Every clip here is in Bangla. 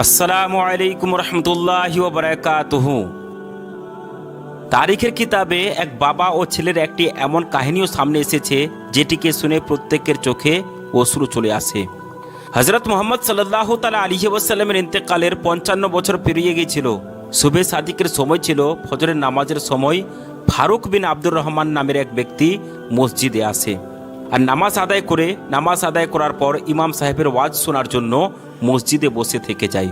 আসসালামু আলাইকুম রহমতুল্লাহি ওয়া বারাকাতুহু। তারিখের কিতাবে এক বাবা ও ছেলের একটি এমন কাহিনীও সামনে এসেছে যেটিকে শুনে প্রত্যেকের চোখে অশ্রু চলে আসে। হযরত মুহাম্মদ সাল্লাল্লাহু তাআলা আলাইহি ওয়াসাল্লামের ইন্তেকালের 55 বছর পেরিয়ে গিয়েছিল। শুভে সাদিকের সময় ছিল, ফজরের নামাজের সময়। ফারুক বিন আব্দুর রহমান নামের এক ব্যক্তি মসজিদে আসে আর নামাজ আদায় করার পর ইমাম সাহেবের ওয়াজ শোনার জন্য মসজিদে বসে থেকে যায়।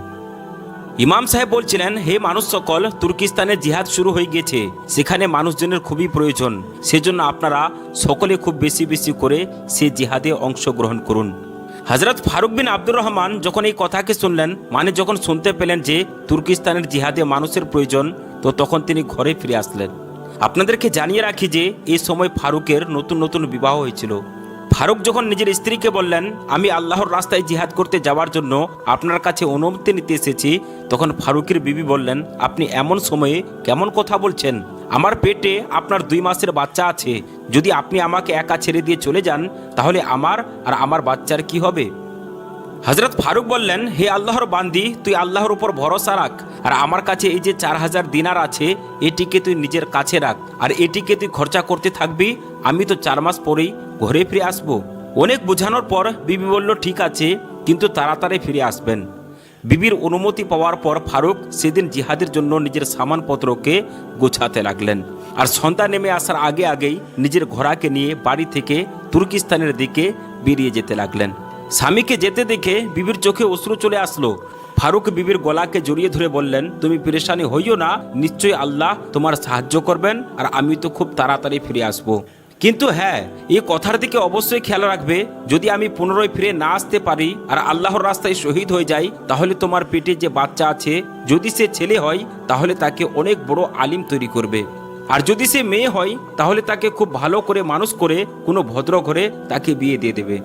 ইমাম সাহেব বলছিলেন, হে মানুষ সকল, তুর্কিস্তানে জিহাদ শুরু হয়ে গেছে, সেখানে মানুষজনের খুবই প্রয়োজন, সেজন্য আপনারা সকলে খুব বেশি বেশি করে সে জিহাদে অংশগ্রহণ করুন। হযরত ফারুক বিন আব্দুর রহমান যখন এই কথাকে শুনলেন, যখন শুনতে পেলেন যে তুর্কিস্তানের জিহাদে মানুষের প্রয়োজন, তো তখন তিনি ঘরে ফিরে আসলেন। আপনাদেরকে জানিয়ে রাখি যে এই সময় ফারুকের নতুন নতুন বিবাহ হয়েছিল। ফারুক যখন নিজের স্ত্রীকে বললেন, আমি আল্লাহর রাস্তায় জিহাদ করতে যাওয়ার জন্য আপনার কাছে অনুমতি নিতে এসেছি, তখন ফারুকের বিবি বললেন, আপনি এমন সময়ে কেমন কথা বলছেন? আমার পেটে আপনার 2 মাসের বাচ্চা আছে, যদি আপনি আমাকে একা ছেড়ে দিয়ে চলে যান তাহলে আমার আর আমার বাচ্চার কি হবে? হযরত ফারুক বললেন, হে আল্লাহর বান্দি, তুই আল্লাহর উপর ভরসা রাখ, আর আমার কাছে এই যে 4000 দিনার আছে, এটিকে তুই নিজের কাছে রাখ, আর এটিকে তুই খরচা করতে থাকবি। আমি তো 4 মাস পরেই ঘরে ফিরে আসবো। অনেক বোঝানোর পর বিবি বলল, ঠিক আছে, কিন্তু তাড়াতাড়ি ফিরে আসবেন। বিবির অনুমতি পাওয়ার পর ফারুক সেদিন জিহাদের জন্য নিজের সামানপত্রকে গোছাতে লাগলেন, আর সন্ধ্যা নেমে আসার আগেই নিজের ঘোড়াকে নিয়ে বাড়ি থেকে তুর্কিস্তানের দিকে বেরিয়ে যেতে লাগলেন। স্বামীকে যেতে দেখে বিবির চোখে অশ্রু চলে আসলো। ফারুক বিবির গলাকে জড়িয়ে ধরে বললেন, তুমি পেরেশানি হইও না, নিশ্চয়ই আল্লাহ তোমার সাহায্য করবেন, আর আমি তো খুব তাড়াতাড়ি ফিরে আসবো। কিন্তু হ্যাঁ, এই কথার দিকে অবশ্যই খেয়াল রাখবে, যদি আমি পুনরায় ফিরে না আসতে পারি আর আল্লাহর রাস্তায় শহীদ হয়ে যাই, তাহলে তোমার পেটে যে বাচ্চা আছে, যদি সে ছেলে হয় তাহলে তাকে অনেক বড় আলিম তৈরি করবে, আর যদি সে মেয়ে হয় তাহলে তাকে খুব ভালো করে মানুষ করে কোনো ভদ্র ঘরে তাকে বিয়ে দিয়ে দেবে।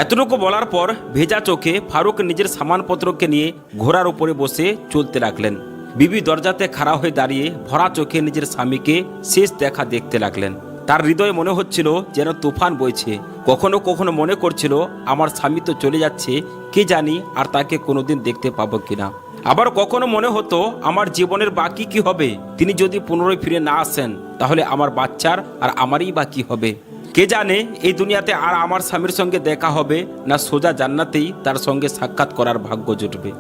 এতটুকু বলার পর ভেজা চোখে ফারুক নিজের সামানপত্রকে নিয়ে ঘোড়ার উপরে বসে চলতে লাগলেন। বিবি দরজাতে খাড়া হয়ে দাঁড়িয়ে ভরা চোখে নিজের স্বামীকে শেষ দেখা দেখতে লাগলেন। তার হৃদয়ে মনে হচ্ছিল যেন তুফান বইছে। কখনো কখনো মনে করছিল, আমার স্বামী তো চলে যাচ্ছে, কে জানি আর তাকে কোনোদিন দেখতে পাবো কিনা। আবার কখনো মনে হতো, আমার জীবনের বাকি কি হবে? তিনি যদি পুনরায় ফিরে না আসেন তাহলে আমার বাচ্চার আর আমারই বা কি হবে? কে জানে এই দুনিয়াতে আর আমার স্বামীর সঙ্গে দেখা হবে না সোজা জান্নাতেই তার সঙ্গে সাক্ষাৎ করার ভাগ্য জুটবে।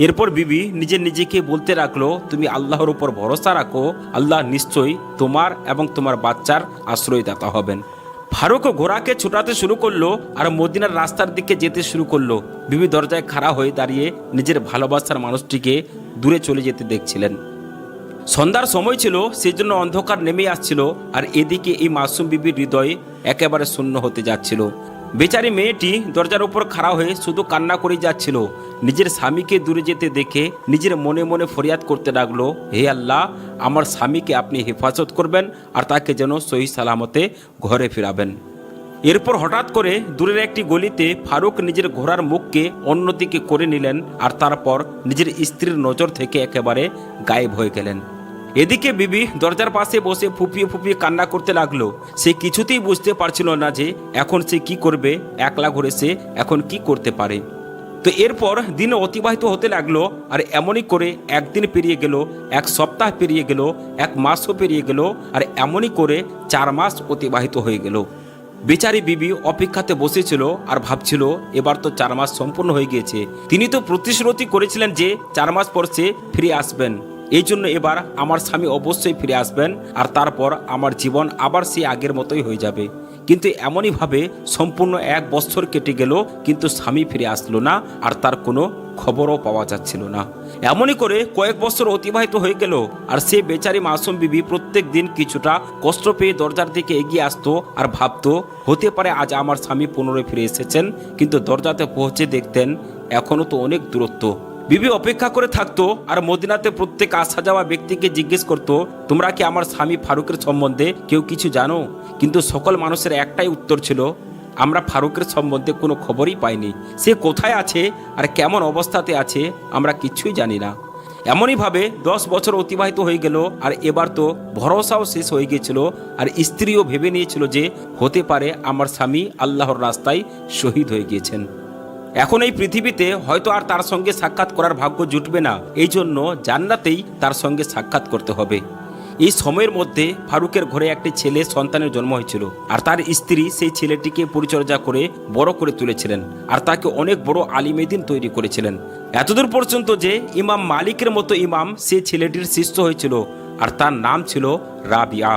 এরপর বিবি নিজেকে বলতে রাখলো, তুমি আল্লাহর উপর ভরসা রাখো, আল্লাহ নিশ্চয়ই তোমার এবং তোমার বাচ্চার আশ্রয়দাতা হবেন। ফারুক ঘোড়াকে ছোটাতে শুরু করলো আর মদিনার রাস্তার দিকে যেতে শুরু করলো। বিবি দরজায় খাড়া হয়ে দাঁড়িয়ে নিজের ভালোবাসার মানুষটিকে দূরে চলে যেতে দেখছিলেন। সন্ধ্যার সময় ছিল, সেজন্য অন্ধকার নেমে আসছিল, আর এদিকে এই মাসুম বিবির হৃদয় একেবারে শূন্য হতে যাচ্ছিল। বেচারি মেয়েটি দরজার উপর খাড়া হয়ে শুধু কান্না করে যাচ্ছিল। নিজের স্বামীকে দূরে যেতে দেখে নিজের মনে মনে ফরিয়াদ করতে লাগলো, হে আল্লাহ, আমার স্বামীকে আপনি হেফাজত করবেন আর তাকে যেন সহি সালামতে ঘরে ফিরাবেন। এরপর হঠাৎ করে দূরের একটি গলিতে ফারুক নিজের ঘোড়ার মুখকে অন্যদিকে করে নিলেন, আর তারপর নিজের স্ত্রীর নজর থেকে একেবারে গায়েব হয়ে গেলেন। এদিকে বিবি দরজার পাশে বসে ফুপিয়ে ফুপিয়ে কান্না করতে লাগলো। সে কিছুতেই বুঝতে পারছিল না যে এখন সে কি করবে, একলা ঘরে সে এখন কি করতে পারে। তো এরপর দিন অতিবাহিত হতে লাগলো, আর এমনই করে একদিন পেরিয়ে গেল, 1 সপ্তাহ পেরিয়ে গেল, 1 মাসও পেরিয়ে গেল, আর এমনই করে 4 মাস অতিবাহিত হয়ে গেল। বেচারি বিবি অপেক্ষাতে বসেছিল আর ভাবছিল, এবার তো 4 মাস সম্পূর্ণ হয়ে গিয়েছে। তিনি তো প্রতিশ্রুতি করেছিলেন যে 4 মাস পর সে ফিরে আসবেন, এই জন্য এবার আমার স্বামী অবশ্যই ফিরে আসবেন, আর তারপর আমার জীবন আবার সে আগের মতোই হয়ে যাবে। কিন্তু এমনইভাবে সম্পূর্ণ 1 বছর কেটে গেল, কিন্তু স্বামী ফিরে আসলো না, আর তার কোনো খবরও পাওয়া যাচ্ছিল না। এমনই করে কয়েক বছর অতিবাহিত হয়ে গেল, আর সে বেচারি মাসুম বিবি প্রত্যেক দিন কিছুটা কষ্ট পেয়ে দরজার দিকে এগিয়ে আসতো আর ভাবতো, হতে পারে আজ আমার স্বামী পুনরায় ফিরে এসেছেন, কিন্তু দরজাতে পৌঁছে দেখতেন এখনো তো অনেক দূরত্ব। বিবি অপেক্ষা করে থাকতো, আর মদিনাতে প্রত্যেক আসা যাওয়া ব্যক্তিকে জিজ্ঞেস করতো, তোমরা কি আমার স্বামী ফারুকের সম্বন্ধে কেউ কিছু জানো? কিন্তু সকল মানুষের একটাই উত্তর ছিল, আমরা ফারুকের সম্বন্ধে কোনো খবরই পাইনি। সে কোথায় আছে আর কেমন অবস্থাতে আছে আমরা কিছুই জানি না। এমনইভাবে 10 বছর অতিবাহিত হয়ে গেল, আর এবার তো ভরসাও শেষ হয়ে গিয়েছিল, আর স্ত্রীও ভেবে নিয়েছিল যে হতে পারে আমার স্বামী আল্লাহর রাস্তায় শহীদ হয়ে গিয়েছেন। এখন এই পৃথিবীতে হয়তো আর তার সঙ্গে সাক্ষাৎ করার ভাগ্য জুটবে না, এই জন্য জান্নাতেই তার সঙ্গে সাক্ষাৎ করতে হবে। এই সময়ের মধ্যে ফারুকের ঘরে একটি ছেলে সন্তানের জন্ম হয়েছিল, আর তার স্ত্রী সেই ছেলেটিকে পরিচর্যা করে বড় করে তুলেছিলেন, আর তাকে অনেক বড় আলিমে দ্বীন তৈরি করেছিলেন, এতদূর পর্যন্ত যে ইমাম মালিকের মতো ইমাম সেই ছেলেটির শিষ্য হয়েছিল, আর তার নাম ছিল রাবিয়া।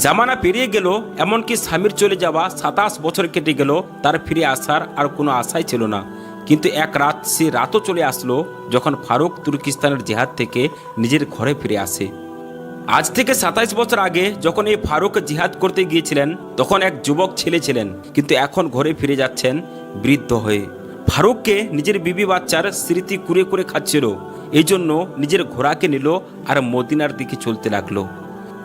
জামানা পেরিয়ে গেল, এমনকি স্বামীর চলে যাওয়া 27 বছর কেটে গেল, তার ফিরে আসার আর কোনো আশাই ছিল না। কিন্তু এক রাত সে রাতও চলে আসলো যখন ফারুক তুর্কিস্তানের জিহাদ থেকে নিজের ঘরে ফিরে আসে। আজ থেকে 27 বছর আগে যখন এই ফারুক জিহাদ করতে গিয়েছিলেন তখন এক যুবক ছেলে ছিলেন, কিন্তু এখন ঘরে ফিরে যাচ্ছেন বৃদ্ধ হয়ে। ফারুককে নিজের বিবি বাচ্চার স্মৃতি কুরে করে খাচ্ছিল, এই জন্য নিজের ঘোড়াকে নিল আর মদিনার দিকে চলতে লাগলো।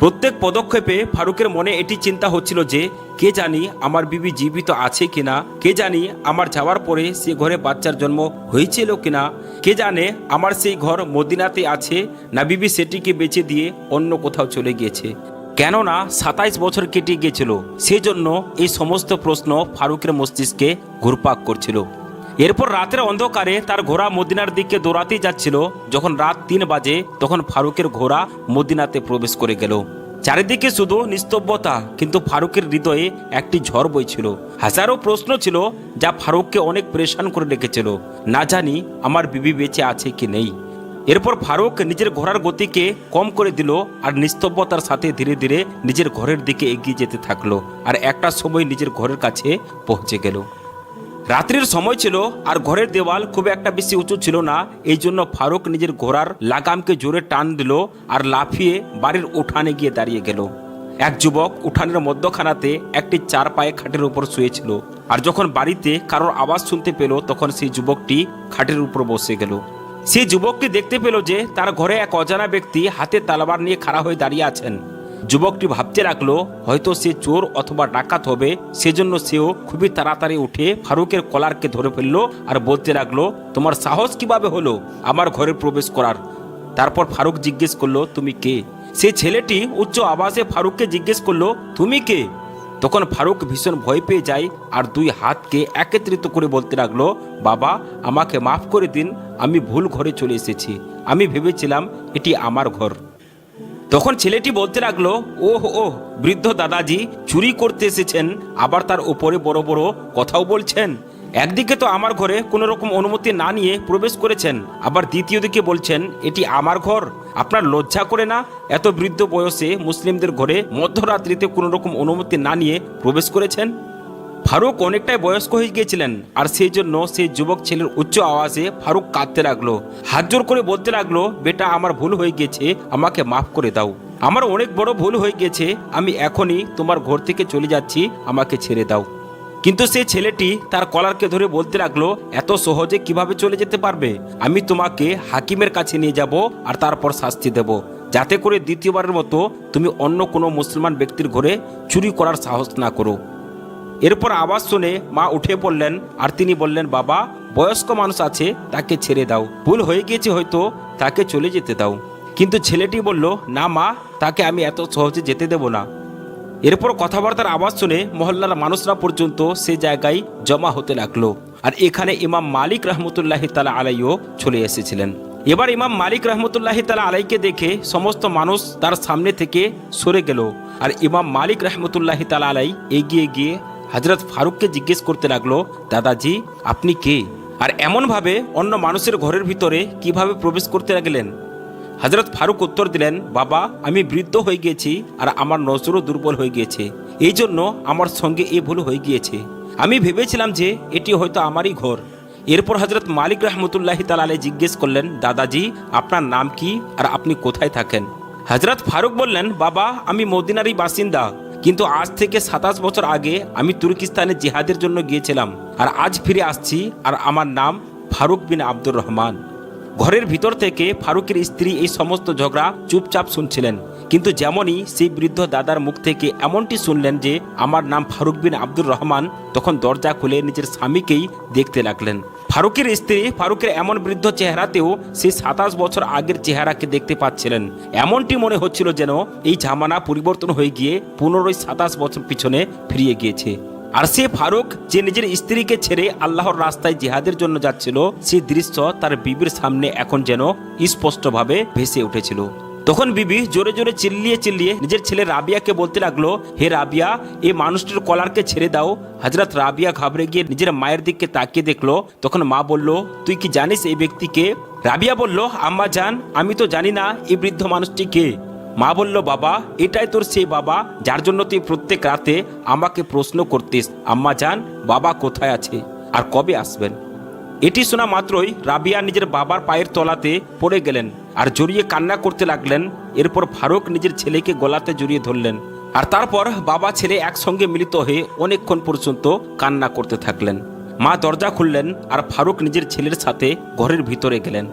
প্রত্যেক পদক্ষেপে ফারুকের মনে এটি চিন্তা হচ্ছিল যে কে জানি আমার বিবি জীবিত আছে কিনা, কে জানি আমার যাওয়ার পরে সে ঘরে বাচ্চার জন্ম হয়েছিল কিনা, কে জানে আমার সেই ঘর মদিনাতে আছে না বিবি সেটিকে বেচে দিয়ে অন্য কোথাও চলে গিয়েছে। কেননা 27 বছর কেটে গিয়েছিল, সেই জন্য এই সমস্ত প্রশ্ন ফারুকের মস্তিষ্কে ঘুরপাক করছিল। এরপর রাতের অন্ধকারে তার ঘোড়া মদিনার দিকে দৌড়াতেই যাচ্ছিল। যখন রাত 3 বাজে তখন ফারুকের ঘোড়া মদিনাতে প্রবেশ করে গেল। চারিদিকে শুধু নিস্তব্ধতা, কিন্তু ফারুকের হৃদয়ে একটি ঝড় বইছিল। হাজারো প্রশ্ন ছিল যা ফারুককে অনেক পরেশান করে রেখেছিল। না জানি আমার বিবি বেঁচে আছে কি নেই। এরপর ফারুক নিজের ঘোড়ার গতিকে কম করে দিল আর নিস্তব্ধতার সাথে ধীরে ধীরে নিজের ঘরের দিকে এগিয়ে যেতে থাকলো, আর একটা সময় নিজের ঘরের কাছে পৌঁছে গেল। রাত্রির সময় ছিল আর ঘরের দেওয়াল খুব একটা বেশি উঁচু ছিল না, এই জন্য ফারুক নিজের ঘোড়ার লাগামকে জোরে টান দিল আর লাফিয়ে বাড়ির উঠানে গিয়ে দাঁড়িয়ে গেল। এক যুবক উঠানের মধ্যখানাতে একটি 4 পায়ে খাটের উপর শুয়েছিল, আর যখন বাড়িতে কারোর আওয়াজ শুনতে পেল তখন সেই যুবকটি খাটের উপর বসে গেল। সেই যুবকটি দেখতে পেল যে তার ঘরে এক অজানা ব্যক্তি হাতে তালবার নিয়ে খাড়া হয়ে দাঁড়িয়ে আছেন। যুবকটি ভাবতে লাগলো হয়তো সে চোর অথবা ডাকাত হবে, সেজন্য সেও খুবই তাড়াতাড়ি উঠে ফারুকের কলারকে ধরে ফেললো আর বলতে লাগলো, তোমার সাহস কিভাবে হলো আমার ঘরে প্রবেশ করার? তারপর ফারুক জিজ্ঞেস করলো, তুমি কে? সেই ছেলেটি উচ্চ আওয়াজে ফারুককে জিজ্ঞেস করলো, তুমি কে? তখন ফারুক ভীষণ ভয় পেয়ে যায় আর 2 হাতকে একত্রিত করে বলতে লাগলো, বাবা আমাকে মাফ করে দিন, আমি ভুল ঘরে চলে এসেছি, আমি ভেবেছিলাম এটি আমার ঘর। তখন ছেলেটি বলতে লাগলো, ওহ ওহ বৃদ্ধ দাদাজি চুরি করতে এসেছেন, আবার তার উপরে বড় বড় কথাও বলছেন। একদিকে তো আমার ঘরে কোনো রকম অনুমতি না নিয়ে প্রবেশ করেছেন, আবার দ্বিতীয় দিকে বলছেন এটি আমার ঘর। আপনার লজ্জা করে না? এত বৃদ্ধ বয়সে মুসলিমদের ঘরে মধ্যরাত্রিতে কোনো রকম অনুমতি না নিয়ে প্রবেশ করেছেন। ফারুক অনেকটাই বয়স্ক হয়ে গিয়েছিলেন, আর সেই জন্য সেই যুবক ছেলের উচ্চ আওয়াজে ফারুক কাঁদতে লাগলো, হাত জোর করে বলতে লাগলো, বেটা আমার ভুল হয়ে গেছে, আমাকে মাফ করে দাও, আমার অনেক বড় ভুল হয়ে গেছে, আমি এখনই তোমার ঘর থেকে চলে যাচ্ছি, আমাকে ছেড়ে দাও। কিন্তু সেই ছেলেটি তার কলারকে ধরে বলতে লাগলো, এত সহজে কিভাবে চলে যেতে পারবে? আমি তোমাকে হাকিমের কাছে নিয়ে যাব আর তারপর শাস্তি দেব, যাতে করে দ্বিতীয়বারের মতো তুমি অন্য কোনো মুসলমান ব্যক্তির ঘরে চুরি করার সাহস না করো। এরপর আওয়াজ শুনে মা উঠে পড়লেন আর তিনি বললেন, বাবা বয়স্ক মানুষ আছে, তাকে ছেড়ে দাও, ভুল হয়ে গিয়েছে হয়তো, তাকে চলে যেতে দাও। কিন্তু ছেলেটি বলল, না মা, তাকে আমি এত সহজে যেতে দেব না। এরপর কথাবার্তার আওয়াজ শুনে মহল্লার মানুষরা পর্যন্ত সে জায়গায় জমা হতে লাগলো, আর এখানে ইমাম মালিক রহমতুল্লাহি তাআলা আলাইহিও চলে এসেছিলেন। এবার ইমাম মালিক রহমতুল্লাহি তাআলা আলাইহিকে দেখে সমস্ত মানুষ তার সামনে থেকে সরে গেল, আর ইমাম মালিক রহমতুল্লাহি তাআলা আলাইহি এগিয়ে গিয়ে হযরত ফারুককে জিজ্ঞেস করতে লাগলো, দাদাজি আপনি কে, আর এমনভাবে অন্য মানুষের ঘরের ভিতরে কিভাবে প্রবেশ করতে লাগলেন? হযরত ফারুক উত্তর দিলেন, বাবা আমি বৃদ্ধ হয়ে গিয়েছি আর আমার নজরও দুর্বল হয়ে গিয়েছে, এই জন্য আমার সঙ্গে এ ভুল হয়ে গিয়েছে, আমি ভেবেছিলাম যে এটি হয়তো আমারই ঘর। এরপর হযরত মালিক রহমতুল্লাহি তাআলা আলাইহি জিজ্ঞেস করলেন, দাদাজি আপনার নাম কি আর আপনি কোথায় থাকেন? হযরত ফারুক বললেন, বাবা আমি মদিনারই বাসিন্দা, কিন্তু আজ থেকে 27 বছর আগে আমি তুর্কিস্তানে জিহাদের জন্য গিয়েছিলাম, আর আজ ফিরে আসছি, আর আমার নাম ফারুক বিন আব্দুর রহমান। ঘরের ভিতর থেকে ফারুকের স্ত্রী এই সমস্ত ঝগড়া চুপচাপ শুনছিলেন, কিন্তু যেমনই সেই বৃদ্ধ দাদার মুখ থেকে এমনটি শুনলেন যে আমার নাম ফারুক বিন আব্দুর রহমান, তখন দরজা খুলে নিজের স্বামীকেই দেখতে লাগলেন। ফারুকের স্ত্রী ফারুকের এমন বৃদ্ধ চেহারাতেও সেই 27 বছর আগের চেহারাকে দেখতে পাচ্ছিলেন। এমনটি মনে হচ্ছিল যেন এই জামানা পরিবর্তন হয়ে গিয়ে পুনরায় 27 বছর পিছনে ফিরিয়ে গিয়েছে। আর সে ফারুক যে নিজের স্ত্রীকে ছেড়ে আল্লাহর রাস্তায় জিহাদের জন্য যাচ্ছিল, সেই দৃশ্য তার বিবির সামনে এখন যেন স্পষ্টভাবে ভেসে উঠেছিল। তখন বিবি জোরে জোরে চিল্লিয়ে চিল্লিয়ে নিজের ছেলে রাবিয়াকে বলতে লাগলো, হে রাবিয়া, এই মানুষটির কলারকে ছেড়ে দাও। হযরত রাবিয়া ঘাবড়ে গিয়ে নিজের মায়ের দিকে তাকিয়ে দেখলো। তখন মা বলল, তুই কি জানিস এই ব্যক্তিকে? রাবিয়া বলল, আম্মা জান, আমি তো জানি না এই বৃদ্ধ মানুষটি কে। মা বলল, বাবা, এটাই তোর সেই বাবা যার জন্য তুই প্রত্যেক রাতে আমাকে প্রশ্ন করতিস, আম্মা জান, বাবা কোথায় আছে আর কবে আসবেন। এটি শোনা মাত্রই রাবিয়া নিজের বাবার পায়ের তলাতে পড়ে গেলেন আর জড়িয়ে কান্না করতে লাগলেন। এরপর ফারুক নিজের ছেলেকে গলাতে জড়িয়ে ধরলেন আর তারপর বাবা ছেলে একসঙ্গে মিলিত হয়ে অনেকক্ষণ পর্যন্ত কান্না করতে থাকলেন। মা দরজা খুললেন আর ফারুক নিজের ছেলের সাথে ঘরের ভিতরে গেলেন।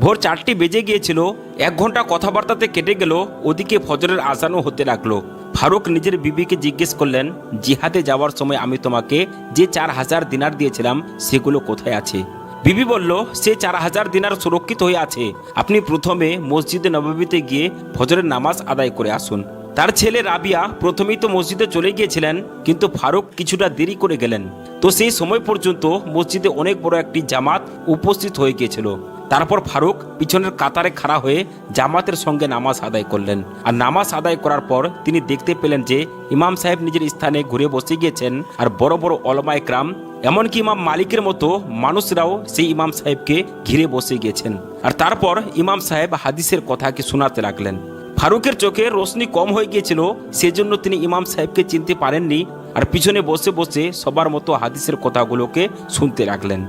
ভোর 4টি বেজে গিয়েছিল। 1 ঘন্টা কথাবার্তাতে কেটে গেল, ওদিকে ফজরের আজানও হতে লাগলো। ফারুক নিজের বিবিকে জিজ্ঞেস করলেন, জিহাদে যাওয়ার সময় আমি তোমাকে যে 4000 দিনার দিয়েছিলাম সেগুলো কোথায় আছে? বিবি বলল, সে 4000 দিনার সুরক্ষিত হয়ে আছে। আপনি প্রথমে মসজিদে নববীতে গিয়ে ফজরের নামাজ আদায় করে আসুন। তার ছেলে রাবিয়া প্রথমেই তো মসজিদে চলে গিয়েছিলেন, কিন্তু ফারুক কিছুটা দেরি করে গেলেন। তো সেই সময় পর্যন্ত মসজিদে অনেক বড় একটি জামাত উপস্থিত হয়ে গিয়েছিল। তারপর ফারুক পিছনের কাতারে খাড়া হয়ে জামাতের সঙ্গে নামাজ আদায় করলেন। আর নামাজ আদায় করার পর তিনি দেখতে পেলেন যে ইমাম সাহেব নিজের স্থানে ঘুরে বসে গিয়েছেন আর বড় বড় ওলামা ইকরাম, এমনকি ইমাম মালিকের মতো মানুষরাও সেই ইমাম সাহেবকে ঘিরে বসে গিয়েছেন। আর তারপর ইমাম সাহেব হাদিসের কথাকে শোনাতে লাগলেন। ফারুকের চোখে রোশনি কম হয়ে গিয়েছিল, সেজন্য তিনি ইমাম সাহেবকে চিনতে পারেননি আর পিছনে বসে বসে সবার মতো হাদিসের কথাগুলোকে শুনতে লাগলেন।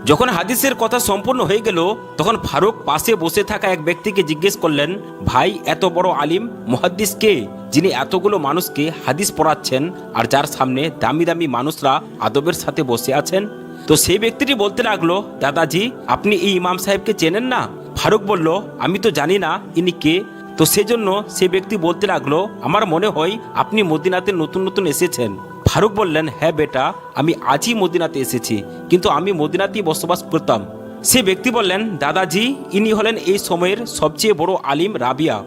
যখন হাদিসের কথা সম্পূর্ণ হয়ে গেল, তখন ফারুক পাশে বসে থাকা এক ব্যক্তিকে জিজ্ঞেস করলেন, ভাই, এত বড় আলিম মুহাদ্দিস কে, যিনি এতগুলো মানুষকে হাদিস পড়াচ্ছেন আর যার সামনে দামি দামি মানুষরা আদবের সাথে বসে আছেন? তো সেই ব্যক্তিটি বলতে লাগলো, দাদাজি, আপনি এই ইমাম সাহেবকে চেনেন না? ফারুক বলল, আমি তো জানি না ইনি কে। তো সেজন্য সে ব্যক্তি বলতে লাগলো, আমার মনে হয় আপনি মদিনাতে নতুন নতুন এসেছেন। ফারুক বললেন, হ্যাঁ বেটা, আমি আজই মদিনাতে এসেছি, কিন্তু আমি মদিনাতেই বসবাস করতাম। সে ব্যক্তি বললেন, দাদাজি, ইনি হলেন এই সময়ের সবচেয়ে বড় আলিম রাবিয়া।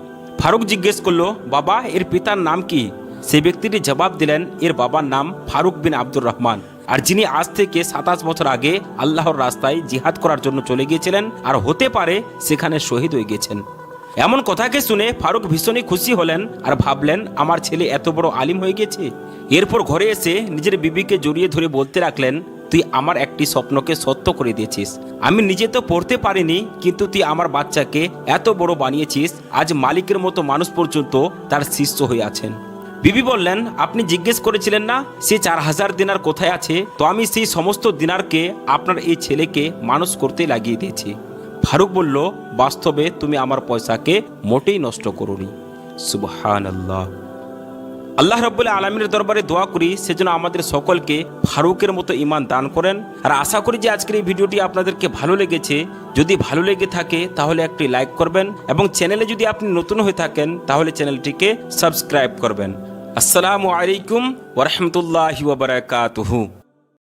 ফারুক জিজ্ঞেস করলো, বাবা, এর পিতার নাম কি? সে ব্যক্তিটি জবাব দিলেন, এর বাবার নাম ফারুক বিন আব্দুর রহমান, আর যিনি আজ থেকে 27 বছর আগে আল্লাহর রাস্তায় জিহাদ করার জন্য চলে গিয়েছিলেন আর হতে পারে সেখানে শহীদ হয়ে গেছেন। এমন কথাকে শুনে ফারুক ভীষণই খুশি হলেন আর ভাবলেন, আমার ছেলে এত বড় আলিম হয়ে গেছে। এরপর ঘরে এসে নিজের বিবিকে জড়িয়ে ধরে বলতে লাগলেন, তুই আমার একটি স্বপ্নকে সত্য করে দিয়েছিস। আমি নিজে তো পড়তে পারিনি, কিন্তু তুই আমার বাচ্চাকে এত বড় বানিয়েছিস, আজ মালিকের মতো মানুষ পর্যন্ত তার শিষ্য হয়ে আছেন। বিবি বললেন, আপনি জিজ্ঞেস করেছিলেন না সে 4000 দিনার কোথায় আছে? তো আমি সেই সমস্ত দিনারকে আপনার এই ছেলেকে মানুষ করতে লাগিয়ে দিয়েছি। ফারুক বলল, বাস্তবে তুমি আমার পয়সাকে মোটেই নষ্ট করোনি। সুবহানাল্লাহ। আল্লাহ রাব্বুল আলামিনের দরবারে দোয়া করি সেজন্য আমাদের সকলকে ফারুকের মতো ঈমান দান করেন। আর আশা করি যে আজকের এই ভিডিওটি আপনাদেরকে ভালো লেগেছে। যদি ভালো লেগে থাকে তাহলে একটি লাইক করবেন এবং চ্যানেলে যদি আপনি নতুন হয়ে থাকেন তাহলে চ্যানেলটিকে সাবস্ক্রাইব করবেন। আসসালামু আলাইকুম ওয়া রাহমাতুল্লাহি ওয়া বারাকাতুহু।